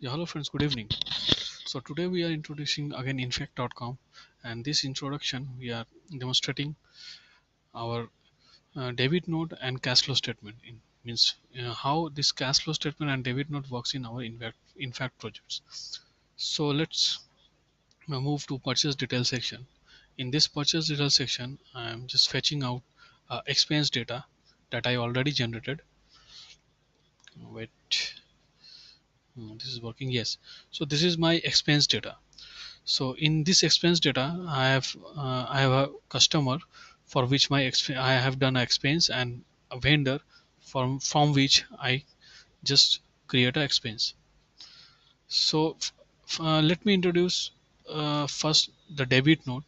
Yeah, hello friends, good evening. So today we are introducing again Infact.com, and this introduction we are demonstrating our debit note and cash flow statement. In means how this cash flow statement and debit note works in our Infact projects. So let's move to purchase detail section. In this purchase detail section, I am just fetching out expense data that I already generated. Wait, this is working. Yes. So this is my expense data. So in this expense data, I have a customer for which I have done an expense, and a vendor from which I just create a expense. So let me introduce first the debit note,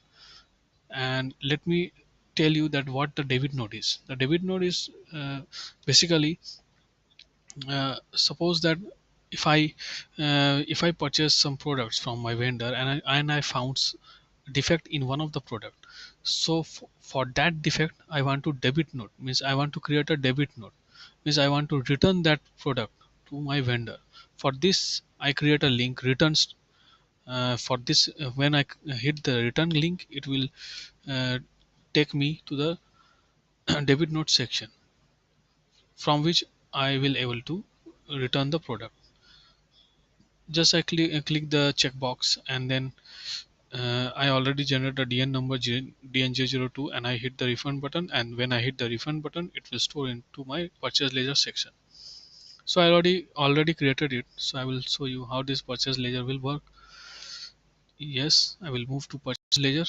and let me tell you that what the debit note is. The debit note is basically, suppose that if I purchase some products from my vendor, and I found defect in one of the product. So for that defect I want to debit note, means I want to create a debit note, means I want to return that product to my vendor. For this I create a link returns. For this, when I hit the return link, it will uh, take me to the debit note section, from which I will able to return the product. Just I click the checkbox, and then I already generated a DN number DNJ02, and I hit the refund button, and when I hit the refund button it will store into my purchase ledger section. So I already created it, so I will show you how this purchase ledger will work. Yes, I will move to purchase ledger.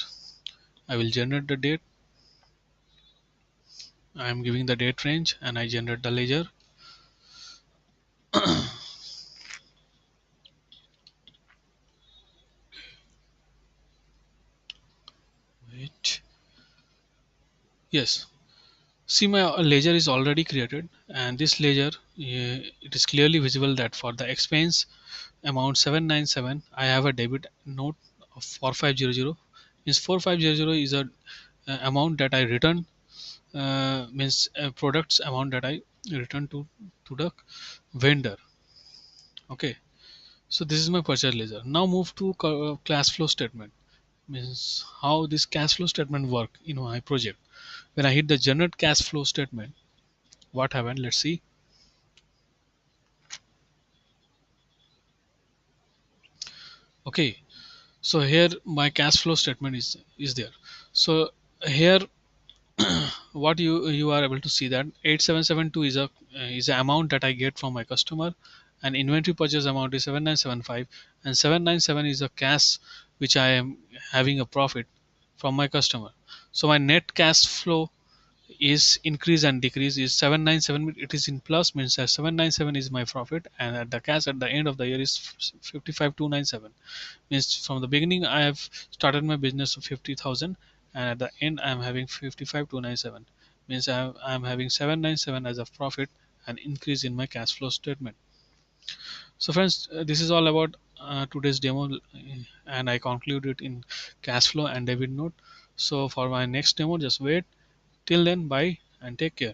I will generate the date. I am giving the date range, and I generate the ledger. Wait. Yes, see, my ledger is already created, and this ledger, it is clearly visible that for the expense amount 797, I have a debit note of 4500. Means 4500 is a amount that I return, means products amount that I return to the vendor. Okay, so this is my purchase ledger. Now move to cash flow statement, means how this cash flow statement work in my project. When I hit the generate cash flow statement, what happened? Let's see. Okay, so here my cash flow statement is there. So here, what you are able to see that 8772 is a amount that I get from my customer, and inventory purchase amount is 7975, and 797 is a cash which I am having a profit from my customer. So my net cash flow is increase and decrease is 797, it is in plus, means that 797 is my profit, and at the cash at the end of the year is 55297. Means from the beginning I have started my business of 50,000, and at the end I am having 55297. Means I am having 797 as a profit, and increase in my cash flow statement. So friends, this is all about today's demo, and I conclude it in cash flow and debit note. So for my next demo, just wait. Till then, bye and take care.